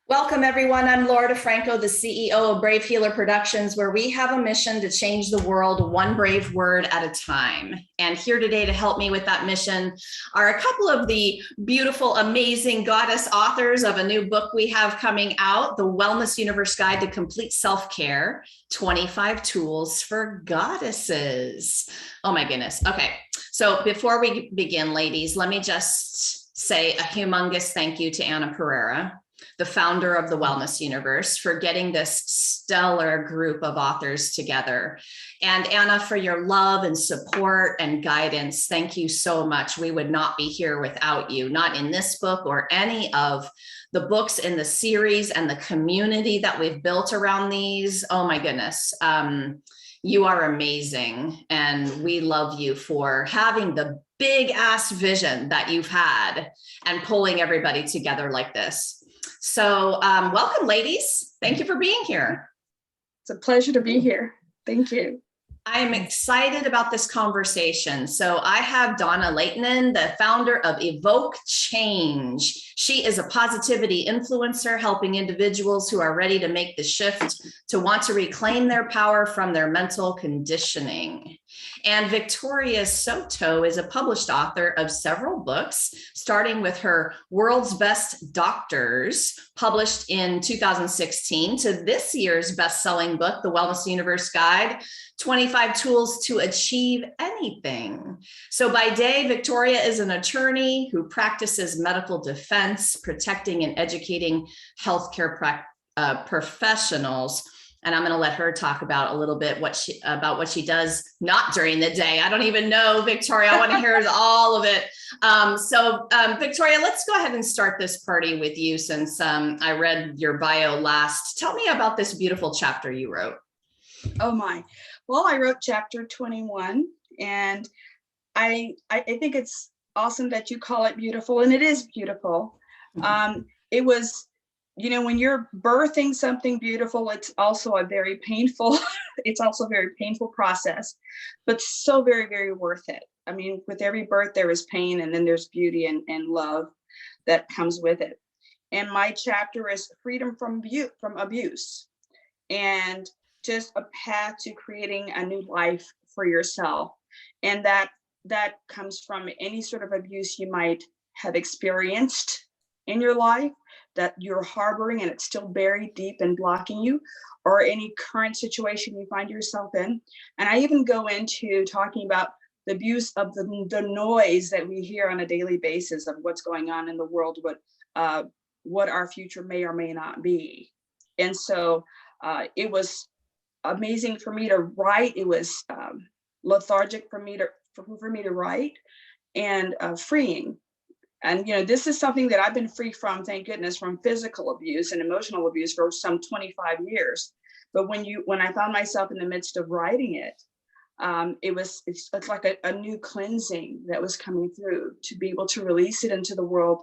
Welcome, everyone. I'm Laura DeFranco, the CEO of Brave Healer Productions, where we have a mission to change the world one brave word at a time. And here today to help me with that mission are a couple of the beautiful, amazing goddess authors of a new book we have coming out, The Wellness Universe Guide to Complete Self-Care, 25 Tools for Goddesses. Oh my goodness. Okay. So before we begin, ladies, let me just say a humongous thank you to Anna Pereira, the founder of the Wellness Universe, for getting this stellar group of authors together. And Anna, for your love and support and guidance, thank you so much. We would not be here without you, not in this book or any of the books in the series and the community that we've built around these. Oh my goodness. You are amazing. And we love you for having the big ass vision that you've had and pulling everybody together like this. So welcome, ladies. Thank you for being here. It's a pleasure to be here. Thank you. I'm excited about this conversation. So I have Donna Leitonen, the founder of Evoke Change. She is a positivity influencer, helping individuals who are ready to make the shift to want to reclaim their power from their mental conditioning. And Victoria Soto is a published author of several books, starting with her World's Best Doctors, published in 2016, to this year's best-selling book, The Wellness Universe Guide, 25 Tools to Achieve Anything. So by day, Victoria is an attorney who practices medical defense, protecting and educating healthcare professionals. And I'm going to let her talk about a little bit what she does not during the day. I don't even know, Victoria. I want to hear all of it. Victoria, let's go ahead and start this party with you, since I read your bio last. Tell me about this beautiful chapter you wrote. Oh my. Well, I wrote chapter 21, and I think it's awesome that you call it beautiful, and it is beautiful. It was, when you're birthing something beautiful, it's also a very painful, process, but so very, very worth it. I mean, with every birth, there is pain, and then there's beauty and love that comes with it. And my chapter is freedom from abuse, and just a path to creating a new life for yourself. And that comes from any sort of abuse you might have experienced in your life that you're harboring and it's still buried deep and blocking you, or any current situation you find yourself in. And I even go into talking about the abuse of the noise that we hear on a daily basis of what's going on in the world, what our future may or may not be. And so it was amazing for me to write. It was lethargic for me to write, and freeing. And this is something that I've been free from, thank goodness, from physical abuse and emotional abuse for some 25 years. But when I found myself in the midst of writing it, it's like a new cleansing that was coming through, to be able to release it into the world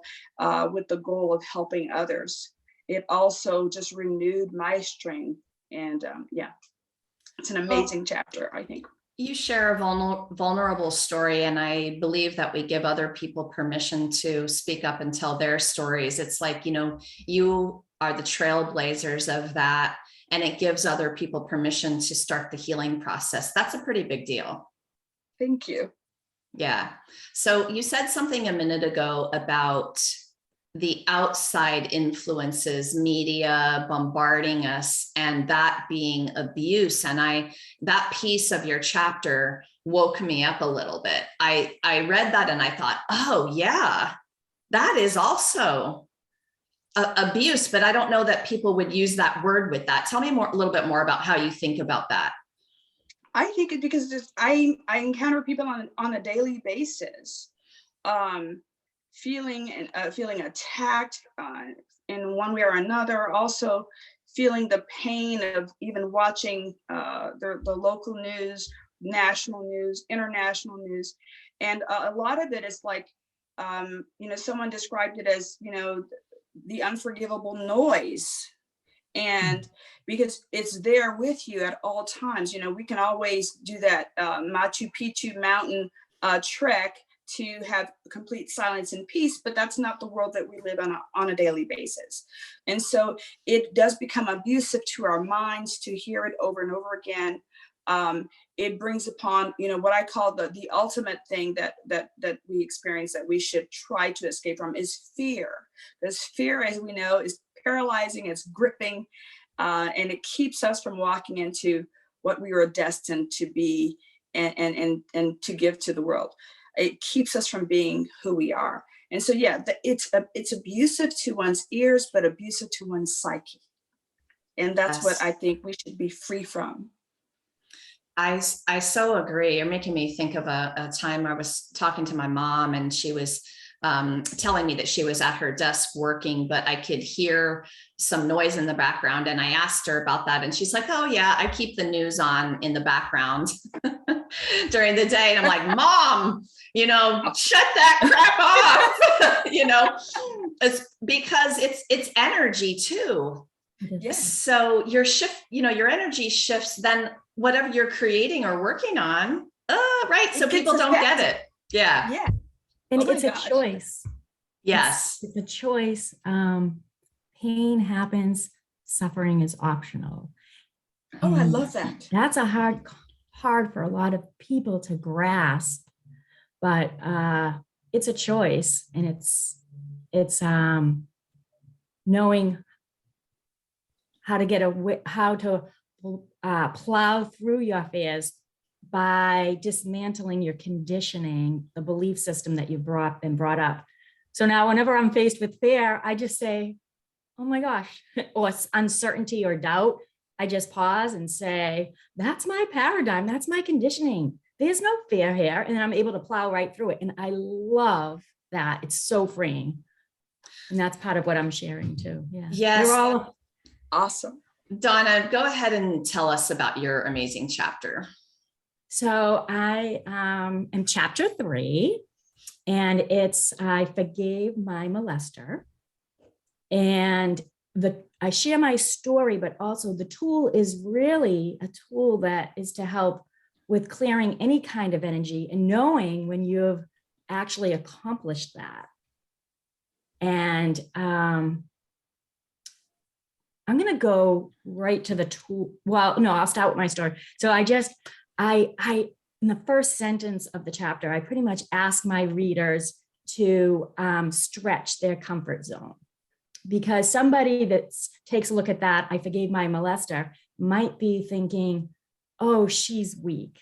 with the goal of helping others. It also just renewed my strength, and it's an amazing chapter, I think. You share a vulnerable story, and I believe that we give other people permission to speak up and tell their stories. It's like, you are the trailblazers of that, and it gives other people permission to start the healing process. That's a pretty big deal. Thank you. Yeah. So you said something a minute ago about the outside influences, media bombarding us, and that being abuse. And that piece of your chapter woke me up a little bit. I read that and I thought, oh yeah, that is also abuse, but I don't know that people would use that word with that. Tell me a little bit more about how you think about that. I think it's because I encounter people on a daily basis, feeling attacked in one way or another. Also feeling the pain of even watching the local news, national news, international news. And a lot of it is like, someone described it as, the unforgivable noise. And because it's there with you at all times, we can always do that Machu Picchu mountain trek to have complete silence and peace, but that's not the world that we live on a daily basis. And so it does become abusive to our minds to hear it over and over again. It brings upon, what I call the ultimate thing that we experience that we should try to escape from is fear. Because fear, as we know, is paralyzing, it's gripping, and it keeps us from walking into what we were destined to be and to give to the world. It keeps us from being who we are. And so, yeah, it's abusive to one's ears, but abusive to one's psyche. And that's what I think we should be free from. I so agree. You're making me think of a time I was talking to my mom, and she was telling me that she was at her desk working, but I could hear some noise in the background. And I asked her about that. And she's like, oh yeah, I keep the news on in the background during the day. And I'm like, Mom, shut that crap off. It's because it's energy too. Yes. So your energy shifts, then whatever you're creating or working on. Right. So people don't get it. Yeah. Yeah. And it's a choice. Yes. It's a choice. Pain happens. Suffering is optional. Oh, I love that. That's a hard for a lot of people to grasp, but it's a choice, and it's knowing how to plow through your fears by dismantling your conditioning, the belief system that you've brought up. So now whenever I'm faced with fear, I just say, oh my gosh, or uncertainty or doubt, I just pause and say, that's my paradigm. That's my conditioning. There's no fear here. And I'm able to plow right through it. And I love that. It's so freeing. And that's part of what I'm sharing too. Yeah. Yes. You're all awesome. Donna, go ahead and tell us about your amazing chapter. So I am chapter 3, and I forgave my molester, and I share my story, but also the tool is really a tool that is to help with clearing any kind of energy and knowing when you've actually accomplished that. And I'm going to go right to the tool. Well, no, I'll start with my story. So I in the first sentence of the chapter, I pretty much ask my readers to stretch their comfort zone, because somebody that takes a look at that, I forgave my molester, might be thinking, oh, she's weak.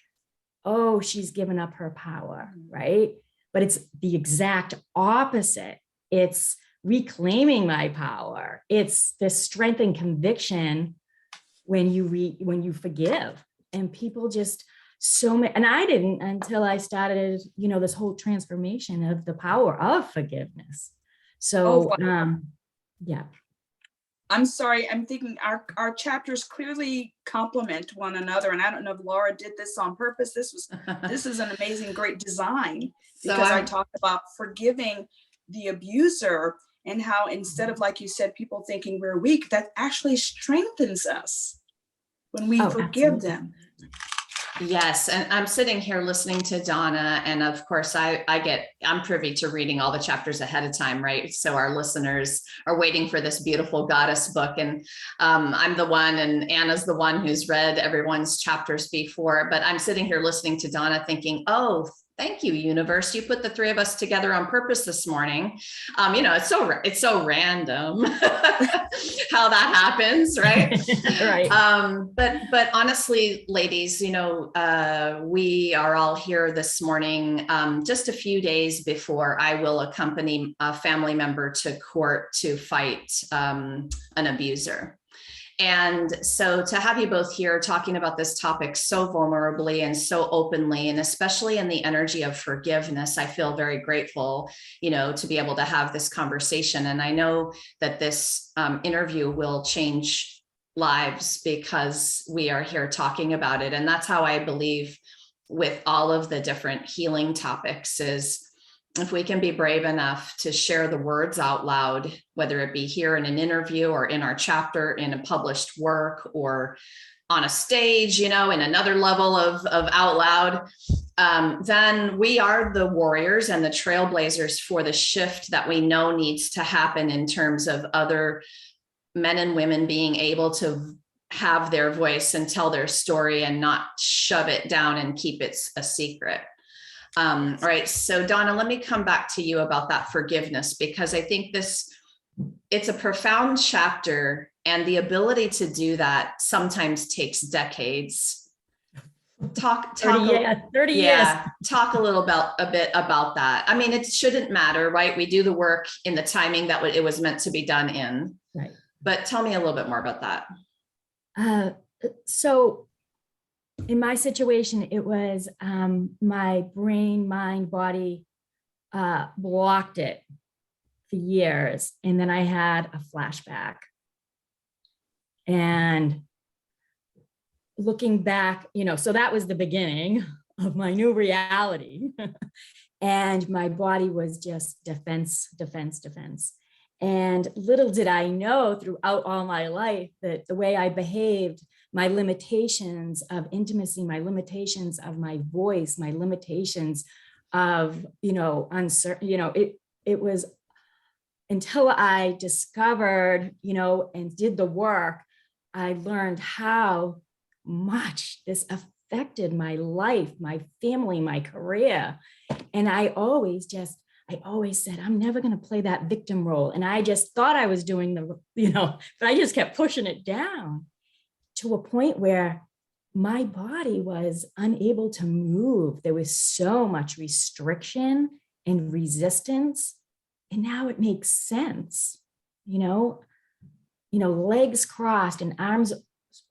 Oh, she's given up her power, right? But it's the exact opposite. It's reclaiming my power. It's the strength and conviction when you forgive. And people just and I didn't until I started, this whole transformation of the power of forgiveness. So, yeah. I'm sorry. I'm thinking our chapters clearly complement one another. And I don't know if Laura did this on purpose. This is an amazing, great design, because I talked about forgiving the abuser and how, instead of, like you said, people thinking we're weak, that actually strengthens us when we forgive absolutely. them. Yes. And I'm sitting here listening to Donna. And of course, I'm privy to reading all the chapters ahead of time, right? So our listeners are waiting for this beautiful goddess book. And I'm the one, and Anna's the one who's read everyone's chapters before. But I'm sitting here listening to Donna thinking, oh, thank you, universe. You put the three of us together on purpose this morning. It's so random how that happens, right? Right. But honestly, ladies, we are all here this morning, just a few days before I will accompany a family member to court to fight an abuser. And so to have you both here talking about this topic so vulnerably and so openly, and especially in the energy of forgiveness, I feel very grateful, to be able to have this conversation. And I know that this interview will change lives because we are here talking about it. And that's how I believe with all of the different healing topics is, if we can be brave enough to share the words out loud, whether it be here in an interview or in our chapter, in a published work, or on a stage, in another level of out loud, then we are the warriors and the trailblazers for the shift that we know needs to happen in terms of other men and women being able to have their voice and tell their story and not shove it down and keep it a secret. Right. So Donna, let me come back to you about that forgiveness, because I think it's a profound chapter, and the ability to do that sometimes takes decades. Talk 30 years. Talk a bit about that. I mean, it shouldn't matter, right? We do the work in the timing that it was meant to be done in. Right. But tell me a little bit more about that. So in my situation, it was my brain, mind, body blocked it for years. And then I had a flashback. And looking back, so that was the beginning of my new reality. And my body was just defense. And little did I know throughout all my life that the way I behaved, my limitations of intimacy, my limitations of my voice, my limitations of, uncertain, it was until I discovered, and did the work, I learned how much this affected my life, my family, my career. And I always said, I'm never going to play that victim role. And I just thought I was doing but I just kept pushing it down to a point where my body was unable to move. There was so much restriction and resistance. And now it makes sense, legs crossed and arms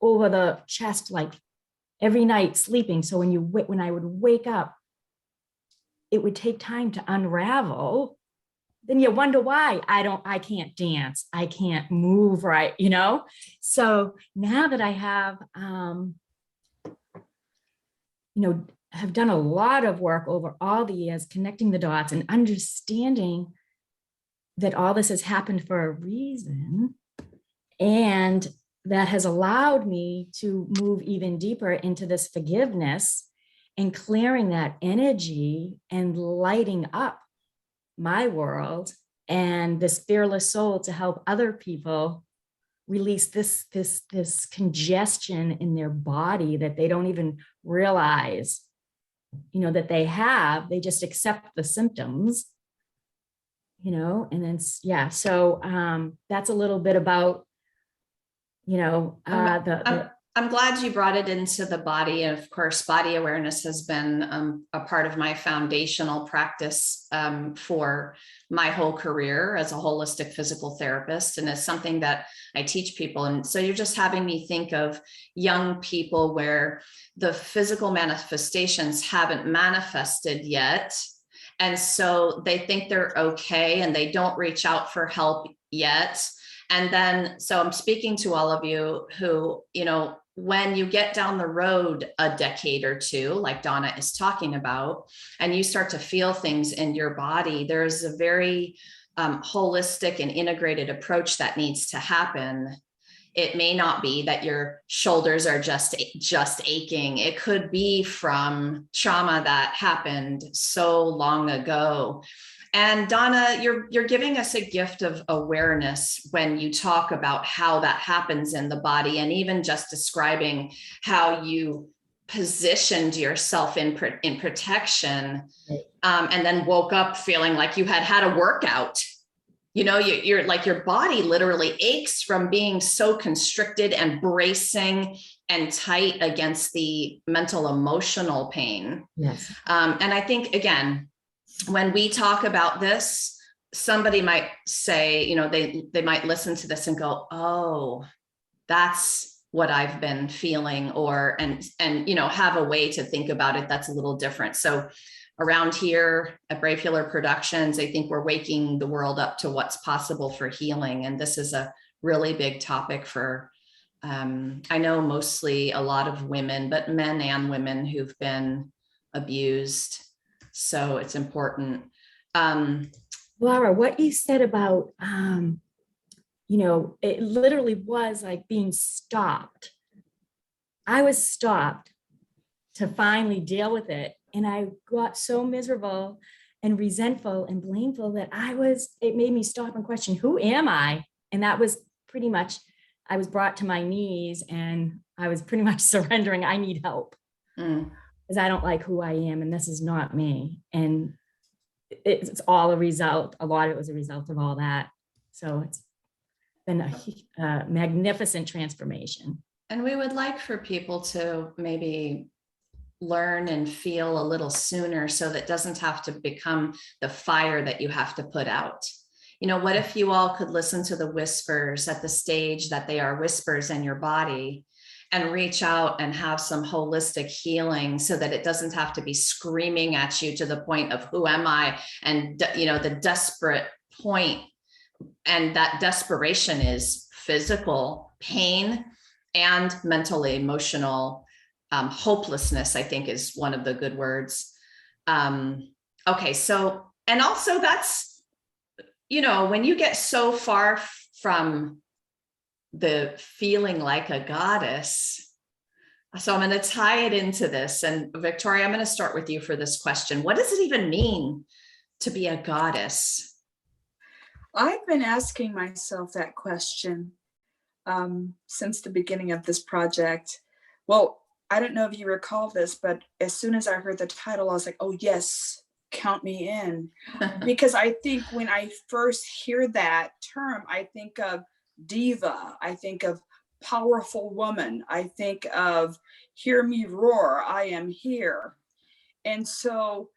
over the chest, like every night sleeping. So when I would wake up, it would take time to unravel. Then you wonder why I can't dance. I can't move right, So now that I have, have done a lot of work over all the years, connecting the dots and understanding that all this has happened for a reason. And that has allowed me to move even deeper into this forgiveness and clearing that energy and lighting up my world and this fearless soul to help other people release this congestion in their body that they don't even realize, that they have. They just accept the symptoms, and then, so that's a little bit about, I'm glad you brought it into the body. And of course, body awareness has been a part of my foundational practice for my whole career as a holistic physical therapist. And it's something that I teach people. And so you're just having me think of young people where the physical manifestations haven't manifested yet. And so they think they're okay and they don't reach out for help yet. And then, so I'm speaking to all of you who, when you get down the road a decade or two, like Donna is talking about, and you start to feel things in your body, there's a very holistic and integrated approach that needs to happen. It may not be that your shoulders are just aching. It could be from trauma that happened so long ago. And Donna, you're giving us a gift of awareness when you talk about how that happens in the body, and even just describing how you positioned yourself in protection, and then woke up feeling like you had a workout. You're like, your body literally aches from being so constricted and bracing and tight against the mental emotional pain. Yes. And I think, again, when we talk about this, somebody might say, they might listen to this and go, oh, that's what I've been feeling, and have a way to think about it that's a little different. So around here at Brave Healer Productions, I think we're waking the world up to what's possible for healing. And this is a really big topic for, I know mostly a lot of women, but men and women who've been abused. So it's important. Laura, what you said about, it literally was like being stopped. I was stopped to finally deal with it And I got so miserable and resentful and blameful that it made me stop and question, who am I? And that was pretty much, I was brought to my knees and I was pretty much surrendering. I need help because I don't like who I am and this is not me. And it's all a result. A lot of it was a result of all that. So it's been a magnificent transformation. And we would like for people to maybe learn and feel a little sooner so that doesn't have to become the fire that you have to put out. You know, what if you all could listen to the whispers at the stage that they are whispers in your body and reach out and have some holistic healing so that it doesn't have to be screaming at you to the point of who am I? And, you know, the desperate point, and that desperation is physical pain and mentally emotional hopelessness, I think is one of the good words. Okay, so, and also that's, you know, when you get so far from the feeling like a goddess. So I'm going to tie it into this. And Victoria, I'm going to start with you for this question. What does it even mean to be a goddess? I've been asking myself that question since the beginning of this project. Well, I don't know if you recall this, but as soon as I heard the title, I was like, oh, yes, count me in. Because I think when I first hear that term, I think of diva, I think of powerful woman, I think of hear me roar, I am here. And so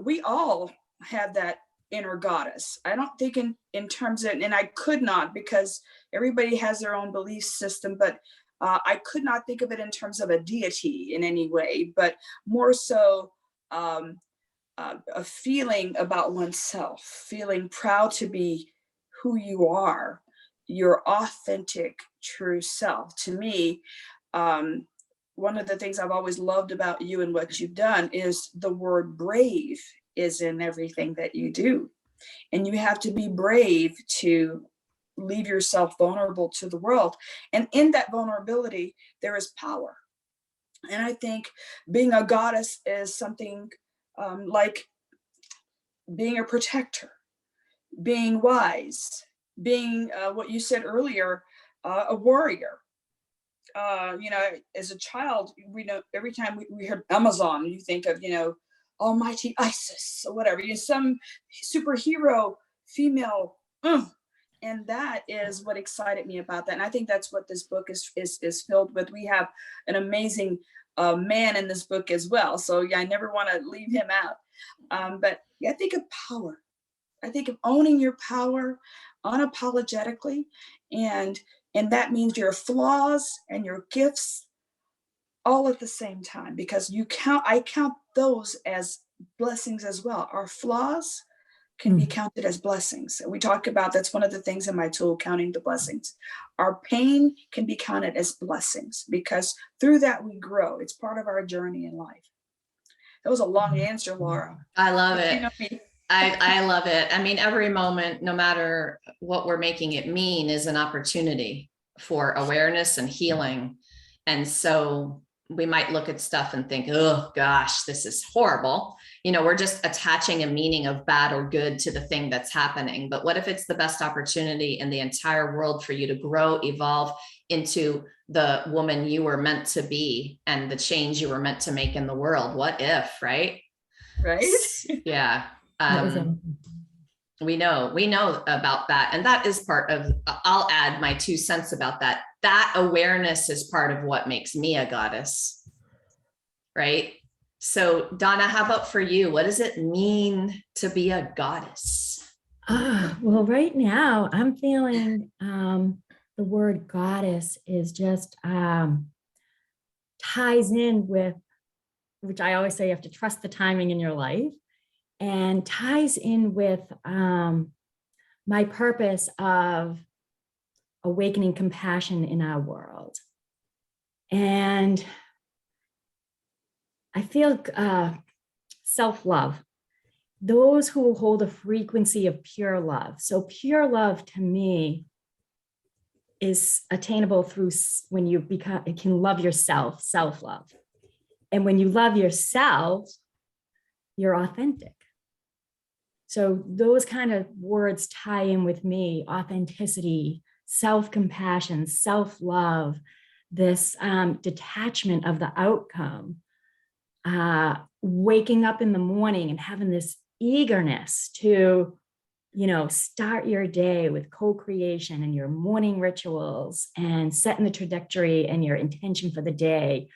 we all have that inner goddess. I don't think in terms of, and I could not, because everybody has their own belief system, but I could not think of it in terms of a deity in any way, but more so a feeling about oneself, feeling proud to be who you are, your authentic, true self. To me, one of the things I've always loved about you and what you've done is the word brave is in everything that you do. And you have to be brave to leave yourself vulnerable to the world. And in that vulnerability, there is power. And I think being a goddess is something like being a protector, being wise, being what you said earlier, a warrior. You know, as a child, we know every time we heard Amazon, you think of, you know, Almighty Isis or whatever, you know, some superhero female. And that is what excited me about that. And I think that's what this book is filled with. We have an amazing man in this book as well. So yeah, I never want to leave him out. But yeah, I think of power. I think of owning your power unapologetically. And that means your flaws and your gifts all at the same time, because I count those as blessings as well. Our flaws can be counted as blessings. We talk about, that's one of the things in my tool, counting the blessings. Our pain can be counted as blessings because through that we grow. It's part of our journey in life. That was a long answer, Laura. I love it. You know me. I love it. I mean, every moment, no matter what we're making it mean, is an opportunity for awareness and healing. And so we might look at stuff and think, oh gosh, this is horrible. You know, we're just attaching a meaning of bad or good to the thing that's happening. But what if it's the best opportunity in the entire world for you to grow, evolve into the woman you were meant to be and the change you were meant to make in the world? What if, right? Right? Yeah. We know about that. And that is part of, I'll add my 2 cents about that. That awareness is part of what makes me a goddess, right? So Donna, how about for you? What does it mean to be a goddess? Well, right now I'm feeling the word goddess is just ties in with, which I always say, you have to trust the timing in your life, and ties in with my purpose of awakening compassion in our world. And I feel self-love, those who hold a frequency of pure love. So pure love to me is attainable through when you can love yourself, self-love. And when you love yourself, you're authentic. So those kind of words tie in with me: authenticity, self-compassion, self-love, this detachment of the outcome, waking up in the morning and having this eagerness to, start your day with co-creation and your morning rituals and setting the trajectory and your intention for the day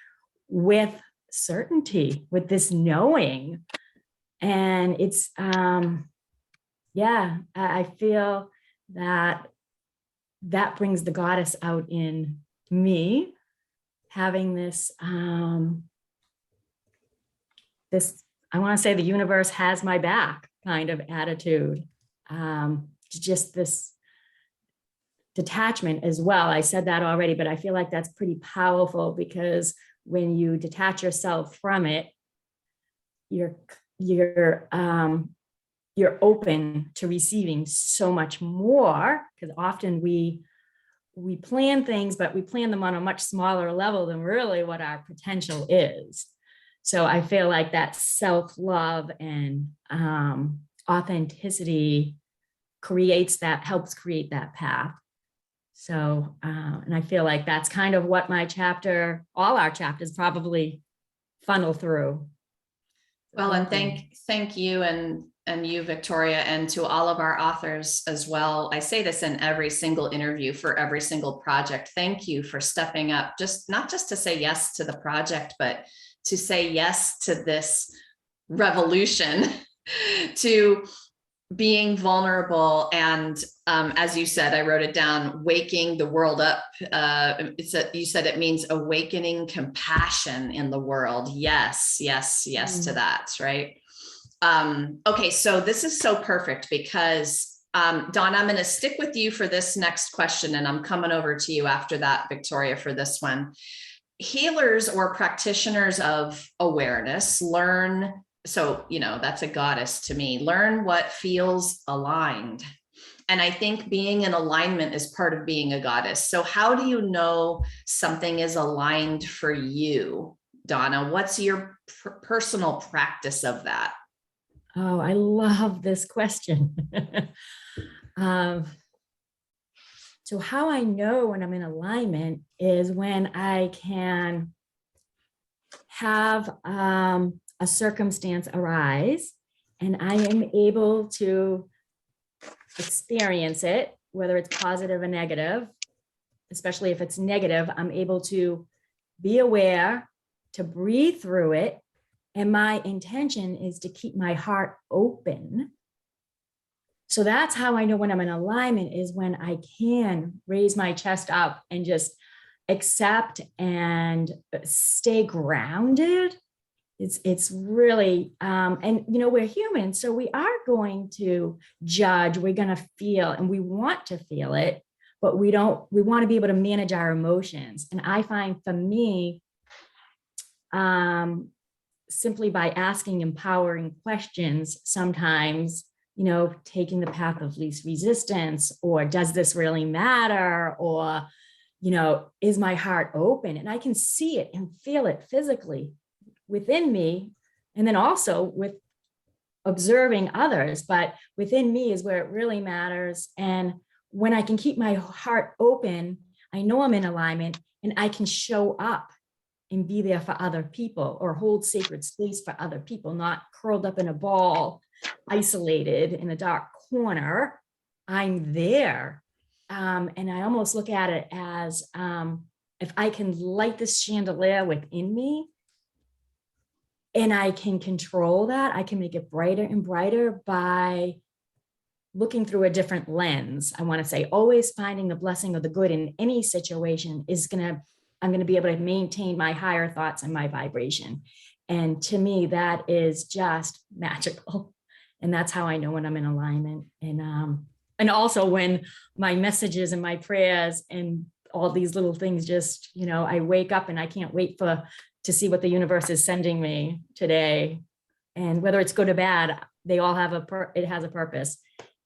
with certainty, with this knowing. And it's, I feel that brings the goddess out in me, having this, I want to say the universe has my back kind of attitude. Just this detachment as well. I said that already, but I feel like that's pretty powerful, because when you detach yourself from it, you're open to receiving so much more, because often we plan things, but we plan them on a much smaller level than really what our potential is. So I feel like that self-love and authenticity helps create that path. So, and I feel like that's kind of what all our chapters probably funnel through. Well, and thank you and you, Victoria, and to all of our authors as well. I say this in every single interview for every single project. Thank you for stepping up, not just to say yes to the project, but to say yes to this revolution, to being vulnerable. And as you said, I wrote it down, waking the world up. You said it means awakening compassion in the world. Yes to that, right? Okay, so this is so perfect, because Dawn, I'm going to stick with you for this next question, and I'm coming over to you after that, Victoria, for this one. Healers or practitioners of awareness learn, so, that's a goddess to me, learn what feels aligned. And I think being in alignment is part of being a goddess. So how do you know something is aligned for you, Donna? What's your personal practice of that? Oh, I love this question. So how I know when I'm in alignment is when I can have a circumstance arise and I am able to experience it, whether it's positive or negative. Especially if it's negative, I'm able to be aware, to breathe through it. And my intention is to keep my heart open. So that's how I know when I'm in alignment, is when I can raise my chest up and just accept and stay grounded. It's really, and we're human, so we are going to judge, we're going to feel, and we want to feel it, but we want to be able to manage our emotions. And I find for me, simply by asking empowering questions, sometimes, taking the path of least resistance, or does this really matter? Or, is my heart open? And I can see it and feel it physically within me. And then also with observing others, but within me is where it really matters. And when I can keep my heart open, I know I'm in alignment, and I can show up and be there for other people, or hold sacred space for other people, not curled up in a ball, isolated in a dark corner. I'm there. And I almost look at it as, if I can light this chandelier within me, and I can control that, I can make it brighter and brighter by looking through a different lens. I want to say always finding the blessing or the good in any situation I'm going to be able to maintain my higher thoughts and my vibration. And to me, that is just magical. And that's how I know when I'm in alignment. And also when my messages and my prayers and all these little things just, I wake up and I can't wait to see what the universe is sending me today. And whether it's good or bad, they all have it has a purpose.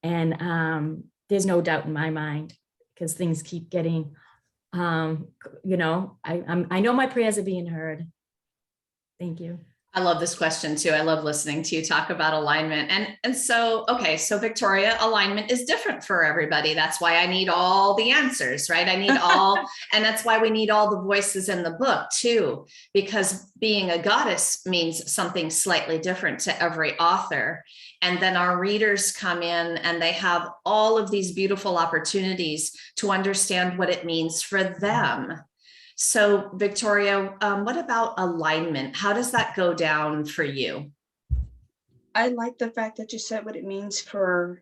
And there's no doubt in my mind, because things keep getting, I know my prayers are being heard. Thank you. I love this question too. I love listening to you talk about alignment. And so, okay, so Victoria, alignment is different for everybody. That's why I need all the answers, right? I need all, and that's why we need all the voices in the book too, because being a goddess means something slightly different to every author. And then our readers come in and they have all of these beautiful opportunities to understand what it means for them. So Victoria, what about alignment? How does that go down for you? I like the fact that you said what it means for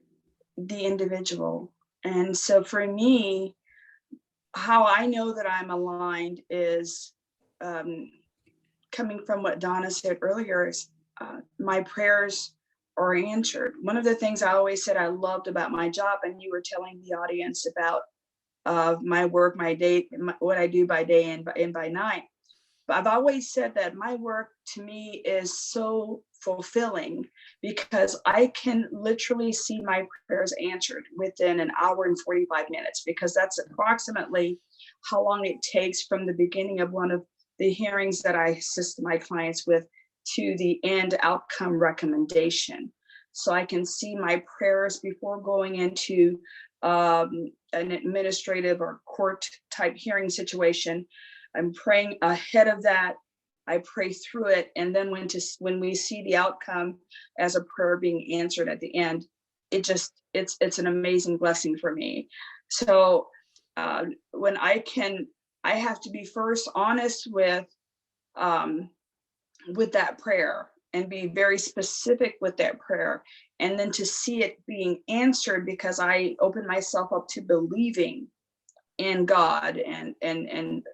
the individual. And so for me, how I know that I'm aligned is coming from what Donna said earlier, is my prayers are answered. One of the things I always said I loved about my job, and you were telling the audience about my work, my day, what I do by day and by night. But I've always said that my work to me is so fulfilling because I can literally see my prayers answered within an hour and 45 minutes, because that's approximately how long it takes from the beginning of one of the hearings that I assist my clients with to the end outcome recommendation. So I can see my prayers before going into an administrative or court type hearing situation. I'm praying ahead of that. I pray through it. And then when we see the outcome as a prayer being answered at the end, it's an amazing blessing for me. So when I have to be first honest with that prayer and be very specific with that prayer, and then to see it being answered because I open myself up to believing in God and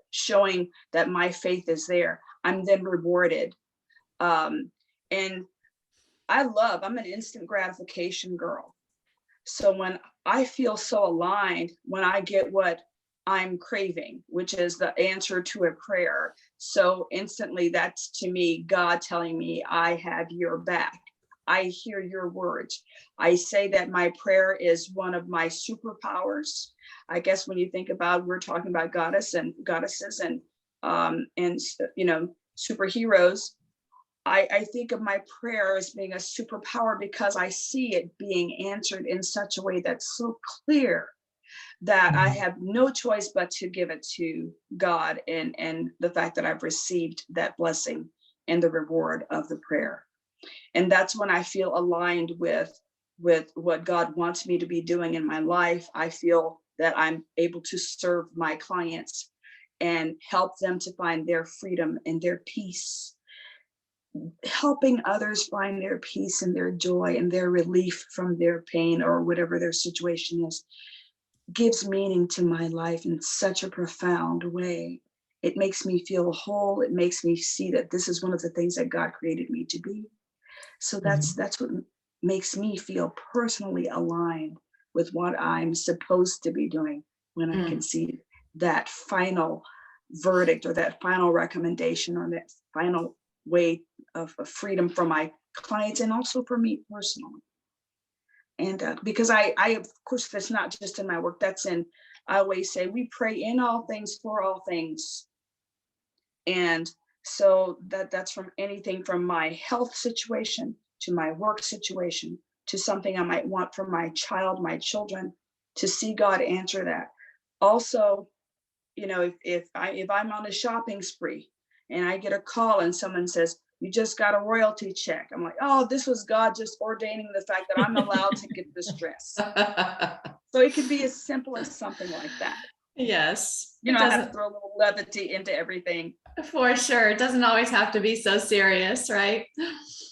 showing that my faith is there. I'm then rewarded. And I'm an instant gratification girl. So when I feel so aligned, when I get what I'm craving, which is the answer to a prayer, so instantly that's to me God telling me I have your back. I hear your words. I say that my prayer is one of my superpowers. I guess when you think about, we're talking about goddesses and superheroes. I think of my prayer as being a superpower because I see it being answered in such a way that's so clear that I have no choice but to give it to God and the fact that I've received that blessing and the reward of the prayer. And that's when I feel aligned with what God wants me to be doing in my life. I feel that I'm able to serve my clients and help them to find their freedom and their peace. Helping others find their peace and their joy and their relief from their pain or whatever their situation is gives meaning to my life in such a profound way. It makes me feel whole. It makes me see that this is one of the things that God created me to be. So that's what makes me feel personally aligned with what I'm supposed to be doing when I can see that final verdict or that final recommendation or that final way of freedom for my clients and also for me personally. And because I, of course, that's not just in my work, that's in, I always say, we pray in all things for all things. And so that's from anything from my health situation to my work situation to something I might want for my child, my children, to see God answer that. Also, if I'm on a shopping spree and I get a call and someone says, you just got a royalty check. I'm like, oh, this was God just ordaining the fact that I'm allowed to get this dress. So it could be as simple as something like that. Yes. I have to throw a little levity into everything. For sure. It doesn't always have to be so serious, right?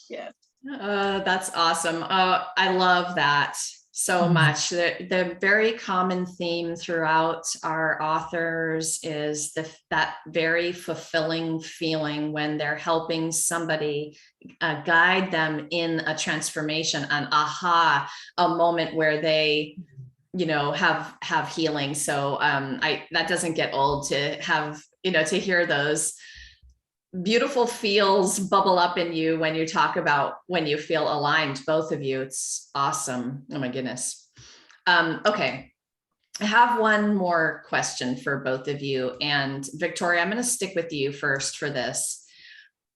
Yes. That's awesome. I love that so much. The very common theme throughout our authors is that very fulfilling feeling when they're helping somebody guide them in a transformation, an aha, a moment where they have healing. So that doesn't get old to have, to hear those beautiful feels bubble up in you when you talk about when you feel aligned, both of you. It's awesome. Oh my goodness. Okay. I have one more question for both of you. And Victoria, I'm going to stick with you first for this.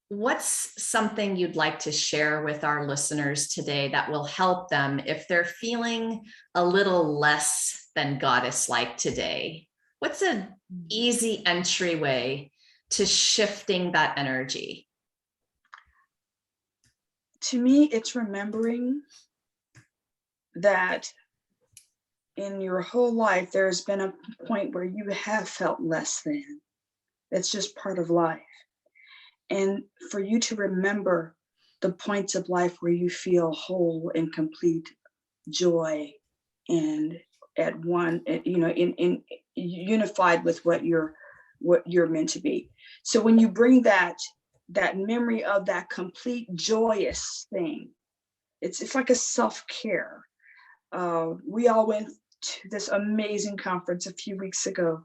what's something you'd like to share with our listeners today that will help them if they're feeling a little less than goddess-like today? What's an easy entryway to shifting that energy? To me, it's remembering that in your whole life, there's been a point where you have felt less than. That's just part of life. And for you to remember the points of life where you feel whole and complete joy and at one, in unified with what you're meant to be. So when you bring that memory of that complete joyous thing, it's like a self-care. We all went to this amazing conference a few weeks ago,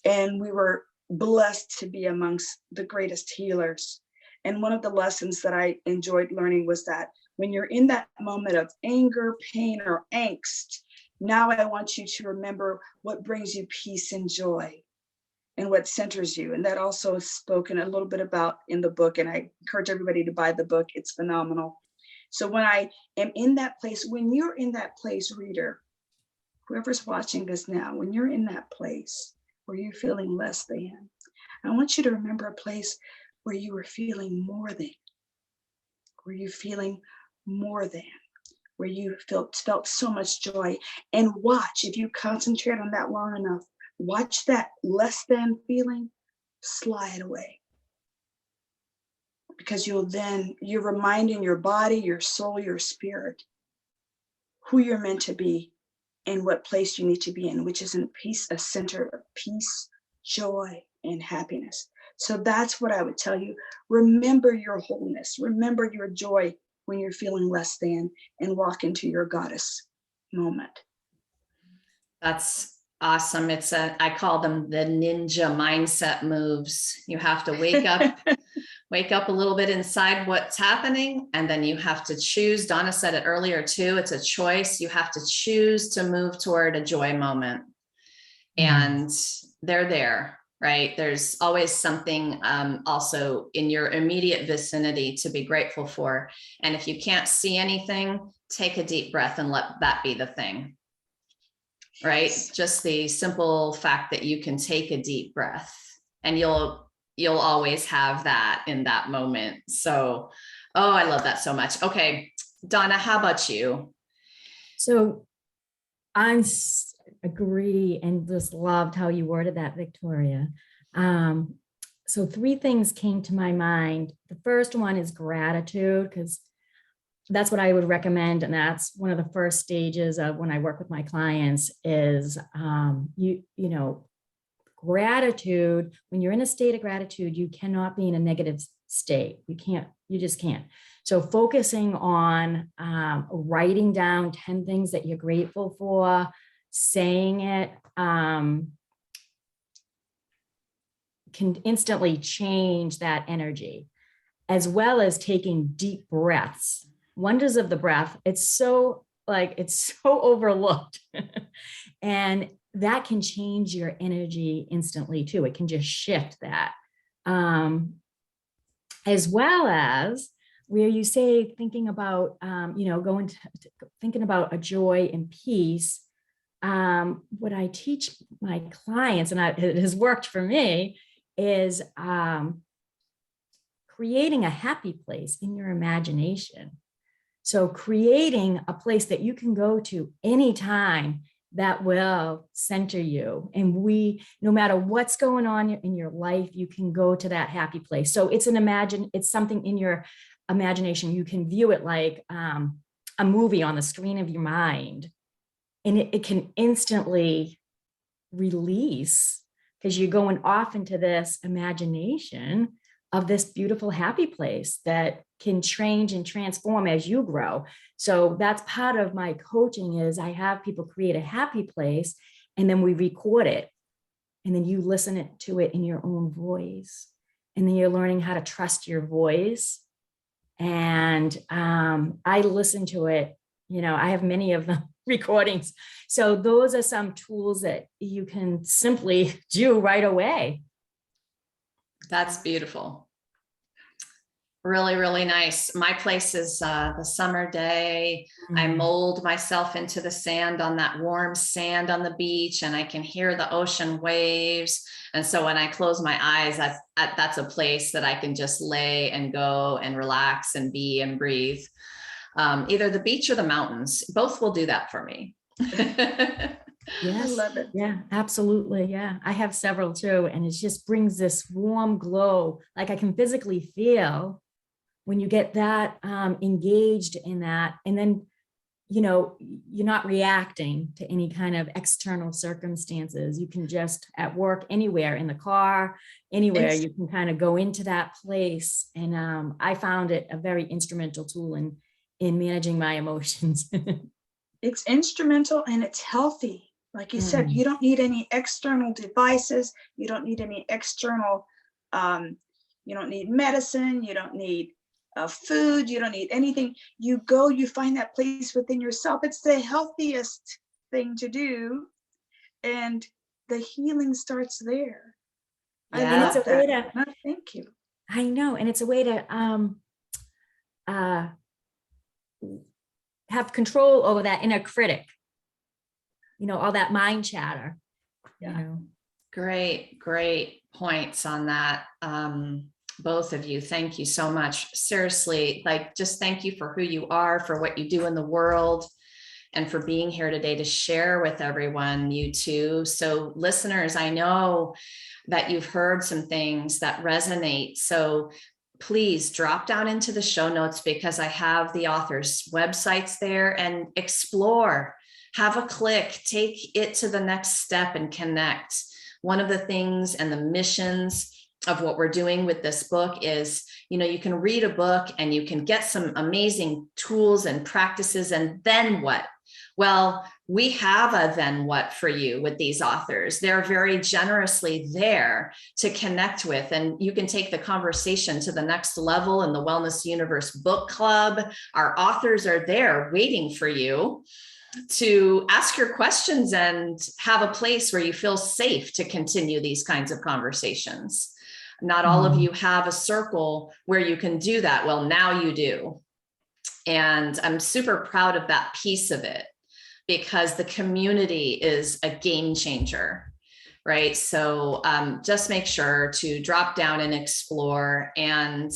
and we were blessed to be amongst the greatest healers. And one of the lessons that I enjoyed learning was that when you're in that moment of anger, pain, or angst, now I want you to remember what brings you peace and joy and what centers you. And that also is spoken a little bit about in the book. And I encourage everybody to buy the book. It's phenomenal. So when I am in that place, when you're in that place, reader, whoever's watching this now, when you're in that place where you're feeling less than, I want you to remember a place where you were feeling more than, where you're feeling more than, where you felt so much joy. And watch, if you concentrate on that long enough, watch that less than feeling slide away. Because you're reminding your body, your soul, your spirit, who you're meant to be and what place you need to be in, which is in peace, a center of peace, joy, and happiness. So that's what I would tell you. Remember your wholeness, remember your joy when you're feeling less than, and walk into your goddess moment. That's awesome. I call them the ninja mindset moves. You have to wake up a little bit inside what's happening, and then you have to choose. Donna said it earlier too. It's a choice. You have to choose to move toward a joy moment, and they're there, right? There's always something also in your immediate vicinity to be grateful for. And if you can't see anything, take a deep breath and let that be the thing. Right? Just the simple fact that you can take a deep breath, and you'll always have that in that moment. So, oh, I love that so much. Okay, Donna, how about you? So agree and just loved how you worded that, Victoria. So 3 things came to my mind. The first one is gratitude, because that's what I would recommend. And that's one of the first stages of when I work with my clients is, gratitude. When you're in a state of gratitude, you cannot be in a negative state. You just can't. So focusing on writing down 10 things that you're grateful for, saying it, can instantly change that energy, as well as taking deep breaths. Wonders of the breath. It's so overlooked. And that can change your energy instantly too. It can just shift that. As well as where you say, thinking about, thinking about a joy and peace. What I teach my clients, and it has worked for me, is creating a happy place in your imagination. So creating a place that you can go to anytime that will center you. And no matter what's going on in your life, you can go to that happy place. So it's something in your imagination. You can view it like a movie on the screen of your mind. And it can instantly release, because you're going off into this imagination of this beautiful happy place that can change and transform as you grow. So that's part of my coaching is I have people create a happy place, and then we record it, and then you listen to it in your own voice, and then you're learning how to trust your voice. And I listen to it, I have many of them recordings. So those are some tools that you can simply do right away. That's beautiful. Really, really nice. My place is the summer day. I mold myself into the sand on that warm sand on the beach, and I can hear the ocean waves. And so when I close my eyes, that's a place that I can just lay and go and relax and be and breathe. Either the beach or the mountains, both will do that for me. Yes. I love it. Yeah, absolutely. Yeah. I have several too. And it just brings this warm glow. Like I can physically feel when you get that engaged in that. And then, you know, you're not reacting to any kind of external circumstances. You can just at work, anywhere, in the car, anywhere, you can kind of go into that place. And I found it a very instrumental tool in managing my emotions. It's instrumental and it's healthy. Like you said, you don't need any external devices. You don't need any external, you don't need medicine. You don't need food. You don't need anything. You go, you find that place within yourself. It's the healthiest thing to do. And the healing starts there. Yeah. I love that. No, thank you. I know. And it's a way to have control over that inner critic, you know, all that mind chatter. Yeah. You know. Great points on that. Both of you, thank you so much. Seriously, like, just thank you for who you are, for what you do in the world, and for being here today to share with everyone, you two. So listeners, I know that you've heard some things that resonate. So please drop down into the show notes, because I have the authors' websites there, and explore, have a click, take it to the next step and connect. One of the things and the missions of what we're doing with this book is, you know, you can read a book and you can get some amazing tools and practices, and then what? Well, we have a then what for you with these authors. They're very generously there to connect with, and you can take the conversation to the next level in the Wellness Universe Book Club. Our authors are there waiting for you to ask your questions and have a place where you feel safe to continue these kinds of conversations. Not all of you have a circle where you can do that. Well, now you do. And I'm super proud of that piece of it, because the community is a game changer, right? So just make sure to drop down and explore, and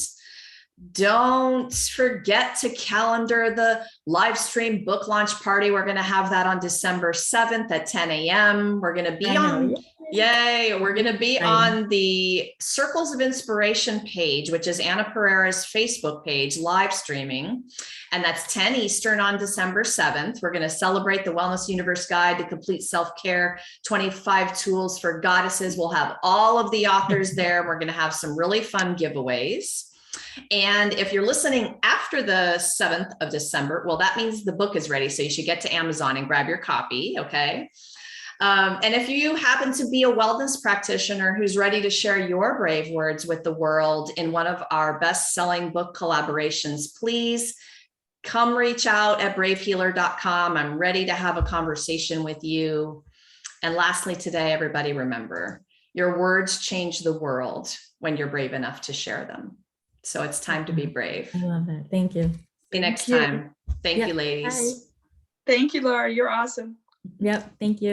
don't forget to calendar the live stream book launch party. We're going to have that on December 7th at 10 a.m. We're going to be on, yay, we're going to be on the Circles of Inspiration page, which is Anna Pereira's Facebook page, live streaming. And that's 10 Eastern on December 7th. We're going to celebrate the Wellness Universe Guide to Complete Self-Care, 25 Tools for Goddesses. We'll have all of the authors there. We're going to have some really fun giveaways. And if you're listening after the 7th of December, well, that means the book is ready. So you should get to Amazon and grab your copy. Okay. And if you happen to be a wellness practitioner who's ready to share your brave words with the world in one of our best-selling book collaborations, please come reach out at bravehealer.com. I'm ready to have a conversation with you. And lastly, today, everybody, remember, your words change the world when you're brave enough to share them. So it's time to be brave. I love that. Thank you. See you next time. Thank you, ladies. Thank you, Laura. You're awesome. Yep. Thank you.